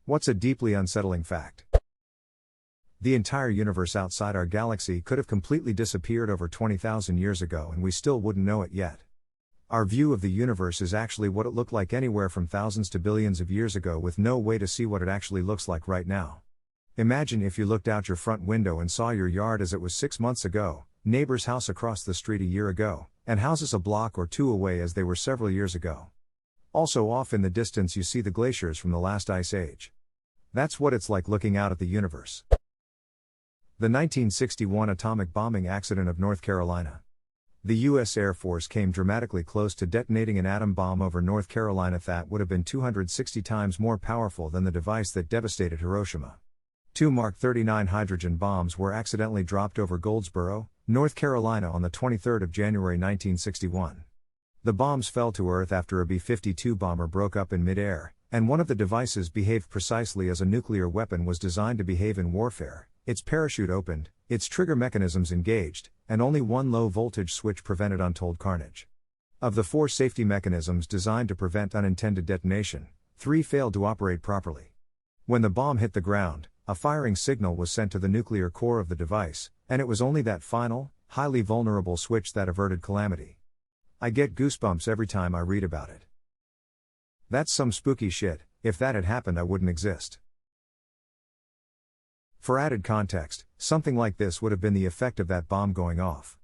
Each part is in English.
What's a deeply unsettling fact? The entire universe outside our galaxy could have completely disappeared over 20,000 years ago and we still wouldn't know it yet. Our view of the universe is actually what it looked like anywhere from thousands to billions of years ago, with no way to see what it actually looks like right now. Imagine if you looked out your front window and saw your yard as it was 6 months ago, neighbor's house across the street a year ago, and houses a block or two away as they were several years ago. Also off in the distance you see the glaciers from the last ice age. That's what it's like looking out at the universe. The 1961 atomic bombing accident of North Carolina. The U.S. Air Force came dramatically close to detonating an atom bomb over North Carolina that would have been 260 times more powerful than the device that devastated Hiroshima. 2 Mark 39 hydrogen bombs were accidentally dropped over Goldsboro, North Carolina on the 23rd of January 1961. The bombs fell to Earth after a B-52 bomber broke up in mid-air, and one of the devices behaved precisely as a nuclear weapon was designed to behave in warfare. Its parachute opened, its trigger mechanisms engaged, and only one low-voltage switch prevented untold carnage. Of the 4 safety mechanisms designed to prevent unintended detonation, 3 failed to operate properly. When the bomb hit the ground, a firing signal was sent to the nuclear core of the device, and it was only that final, highly vulnerable switch that averted calamity. I get goosebumps every time I read about it. That's some spooky shit. If that had happened I wouldn't exist. For added context, something like this would have been the effect of that bomb going off.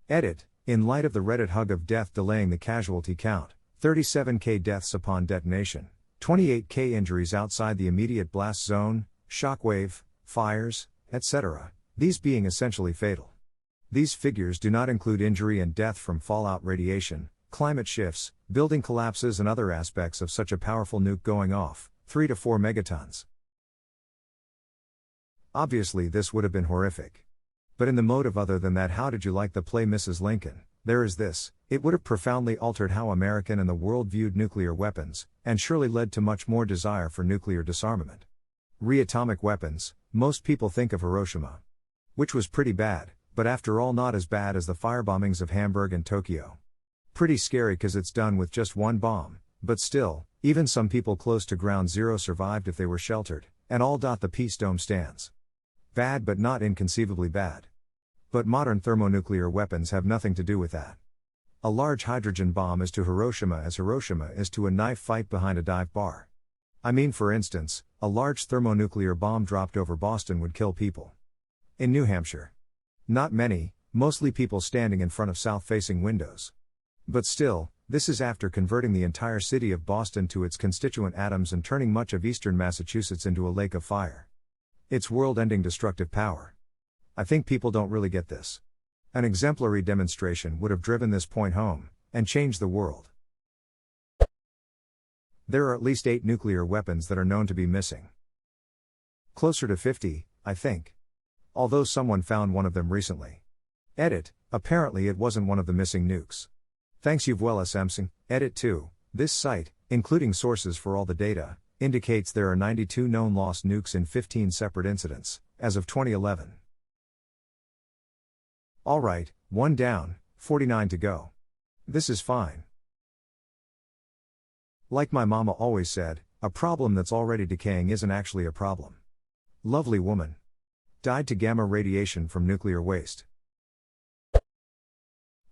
Edit, in light of the Reddit hug of death delaying the casualty count, 37K deaths upon detonation, 28K injuries outside the immediate blast zone, shockwave, fires, etc., these being essentially fatal. These figures do not include injury and death from fallout radiation, climate shifts, building collapses and other aspects of such a powerful nuke going off, 3 to 4 megatons. Obviously this would have been horrific. But in the motive other than that, how did you like the play Mrs. Lincoln? There is this: it would have profoundly altered how American and the world viewed nuclear weapons, and surely led to much more desire for nuclear disarmament. Re-atomic weapons, most people think of Hiroshima. Which was pretty bad, but after all not as bad as the firebombings of Hamburg and Tokyo. Pretty scary cause it's done with just one bomb, but still, even some people close to ground zero survived if they were sheltered, and all. The Peace Dome stands. Bad but not inconceivably bad. But modern thermonuclear weapons have nothing to do with that. A large hydrogen bomb is to Hiroshima as Hiroshima is to a knife fight behind a dive bar. I mean, for instance, a large thermonuclear bomb dropped over Boston would kill people. In New Hampshire. Not many, mostly people standing in front of south-facing windows. But still, this is after converting the entire city of Boston to its constituent atoms and turning much of eastern Massachusetts into a lake of fire. It's world-ending destructive power. I think people don't really get this. An exemplary demonstration would have driven this point home, and changed the world. There are at least 8 nuclear weapons that are known to be missing. Closer to 50, I think. Although someone found one of them recently. Edit, apparently it wasn't one of the missing nukes. Thanks you've well Samsung. Edit 2, this site, including sources for all the data, indicates there are 92 known lost nukes in 15 separate incidents, as of 2011. Alright, 1 down, 49 to go. This is fine. Like my mama always said, a problem that's already decaying isn't actually a problem. Lovely woman. Died to gamma radiation from nuclear waste.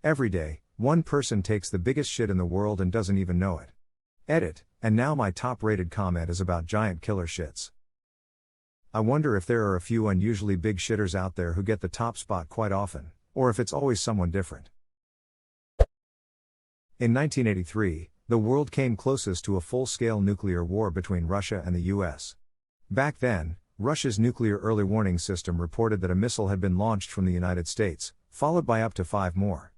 Every day, one person takes the biggest shit in the world and doesn't even know it. Edit, and now my top-rated comment is about giant killer shits. I wonder if there are a few unusually big shitters out there who get the top spot quite often, or if it's always someone different. In 1983, the world came closest to a full-scale nuclear war between Russia and the US. Back then, Russia's nuclear early warning system reported that a missile had been launched from the United States, followed by up to 5 more.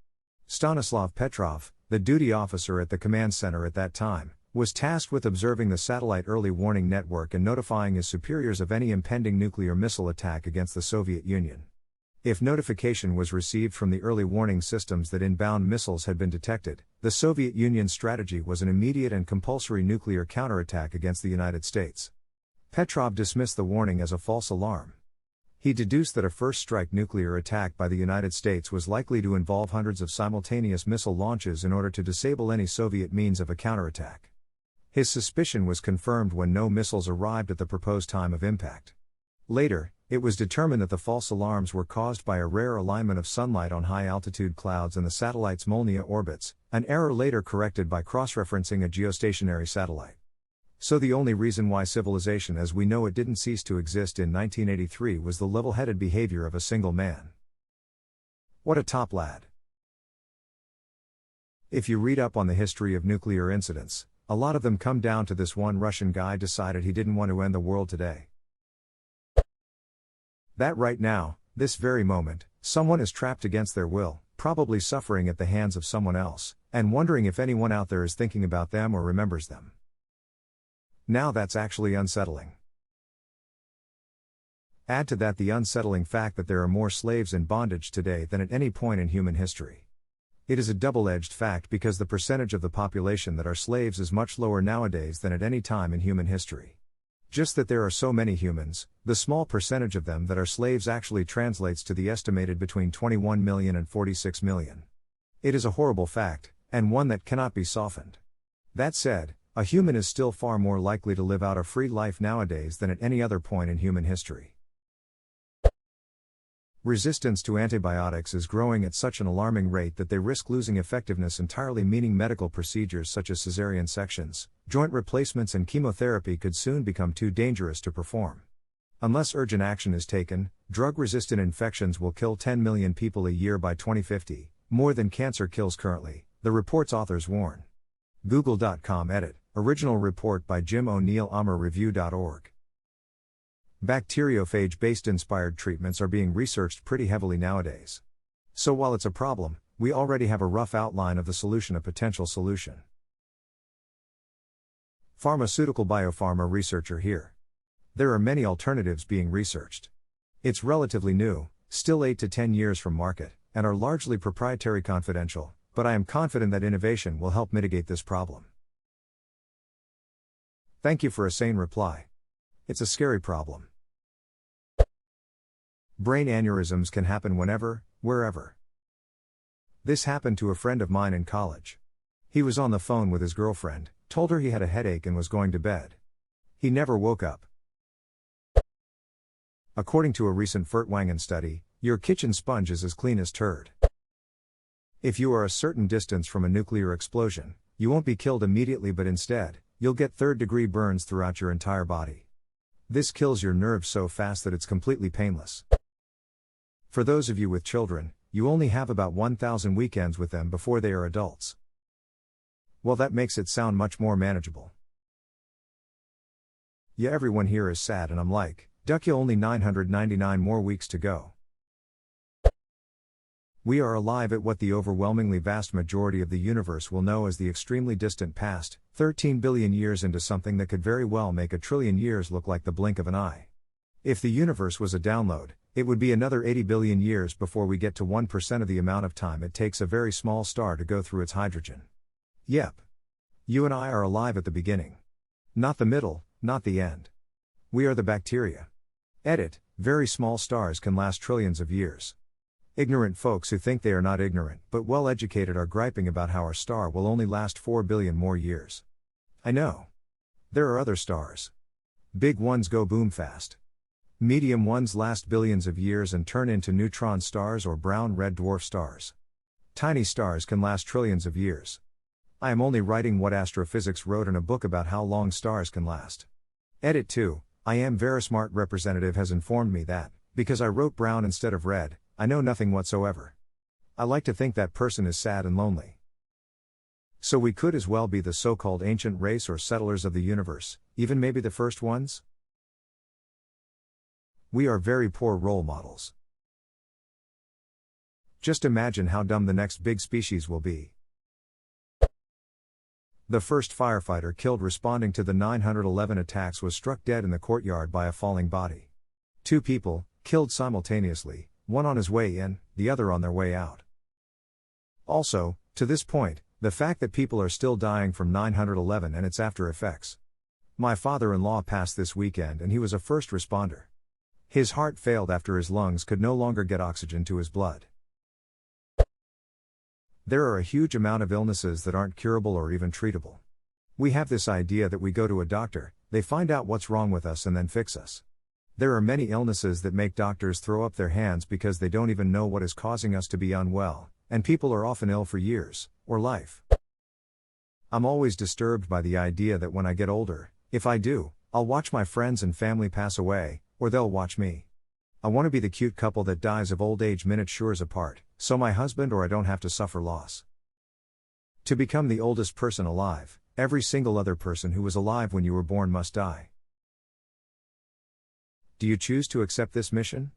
Stanislav Petrov, the duty officer at the command center at that time, was tasked with observing the satellite early warning network and notifying his superiors of any impending nuclear missile attack against the Soviet Union. If notification was received from the early warning systems that inbound missiles had been detected, the Soviet Union's strategy was an immediate and compulsory nuclear counterattack against the United States. Petrov dismissed the warning as a false alarm. He deduced that a first-strike nuclear attack by the United States was likely to involve hundreds of simultaneous missile launches in order to disable any Soviet means of a counterattack. His suspicion was confirmed when no missiles arrived at the proposed time of impact. Later, it was determined that the false alarms were caused by a rare alignment of sunlight on high-altitude clouds in the satellite's Molniya orbits, an error later corrected by cross-referencing a geostationary satellite. So the only reason why civilization as we know it didn't cease to exist in 1983 was the level-headed behavior of a single man. What a top lad. If you read up on the history of nuclear incidents, a lot of them come down to this one Russian guy decided he didn't want to end the world today. That right now, this very moment, someone is trapped against their will, probably suffering at the hands of someone else, and wondering if anyone out there is thinking about them or remembers them. Now that's actually unsettling. Add to that the unsettling fact that there are more slaves in bondage today than at any point in human history. It is a double-edged fact because the percentage of the population that are slaves is much lower nowadays than at any time in human history. Just that there are so many humans, the small percentage of them that are slaves actually translates to the estimated between 21 million and 46 million. It is a horrible fact, and one that cannot be softened. That said, a human is still far more likely to live out a free life nowadays than at any other point in human history. Resistance to antibiotics is growing at such an alarming rate that they risk losing effectiveness entirely, meaning medical procedures such as cesarean sections, joint replacements and chemotherapy could soon become too dangerous to perform. Unless urgent action is taken, drug-resistant infections will kill 10 million people a year by 2050, more than cancer kills currently, the report's authors warn. Google.com edit, original report by Jim O'Neill, AmorReview.org. Bacteriophage-based inspired treatments are being researched pretty heavily nowadays. So while it's a problem, we already have a rough outline of the solution, a potential solution. Pharmaceutical biopharma researcher here. There are many alternatives being researched. It's relatively new, still 8 to 10 years from market, and are largely proprietary confidential, but I am confident that innovation will help mitigate this problem. Thank you for a sane reply. It's a scary problem. Brain aneurysms can happen whenever, wherever. This happened to a friend of mine in college. He was on the phone with his girlfriend, told her he had a headache and was going to bed. He never woke up. According to a recent Furtwangen study, your kitchen sponge is as clean as turd. If you are a certain distance from a nuclear explosion, you won't be killed immediately, but instead, you'll get third-degree burns throughout your entire body. This kills your nerves so fast that it's completely painless. For those of you with children, you only have about 1,000 weekends with them before they are adults. Well, that makes it sound much more manageable. Yeah, everyone here is sad and I'm like, duck, you only 999 more weeks to go. We are alive at what the overwhelmingly vast majority of the universe will know as the extremely distant past, 13 billion years into something that could very well make a trillion years look like the blink of an eye. If the universe was a download, it would be another 80 billion years before we get to 1% of the amount of time it takes a very small star to go through its hydrogen. Yep. You and I are alive at the beginning. Not the middle, not the end. We are the bacteria. Edit, very small stars can last trillions of years. Ignorant folks who think they are not ignorant but well educated are griping about how our star will only last 4 billion more years. I know. There are other stars. Big ones go boom fast. Medium ones last billions of years and turn into neutron stars or brown red dwarf stars. Tiny stars can last trillions of years. I am only writing what astrophysics wrote in a book about how long stars can last. Edit 2, I am Verismart representative has informed me that, because I wrote brown instead of red, I know nothing whatsoever. I like to think that person is sad and lonely. So we could as well be the so-called ancient race or settlers of the universe, even maybe the first ones? We are very poor role models. Just imagine how dumb the next big species will be. The first firefighter killed responding to the 9/11 attacks was struck dead in the courtyard by a falling body. 2 people, killed simultaneously, one on his way in, the other on their way out. Also, to this point, the fact that people are still dying from 9/11 and its after effects. My father-in-law passed this weekend and he was a first responder. His heart failed after his lungs could no longer get oxygen to his blood. There are a huge amount of illnesses that aren't curable or even treatable. We have this idea that we go to a doctor, they find out what's wrong with us and then fix us. There are many illnesses that make doctors throw up their hands because they don't even know what is causing us to be unwell, and people are often ill for years, or life. I'm always disturbed by the idea that when I get older, if I do, I'll watch my friends and family pass away, or they'll watch me. I want to be the cute couple that dies of old age minute shores apart, so my husband or I don't have to suffer loss. To become the oldest person alive, every single other person who was alive when you were born must die. Do you choose to accept this mission?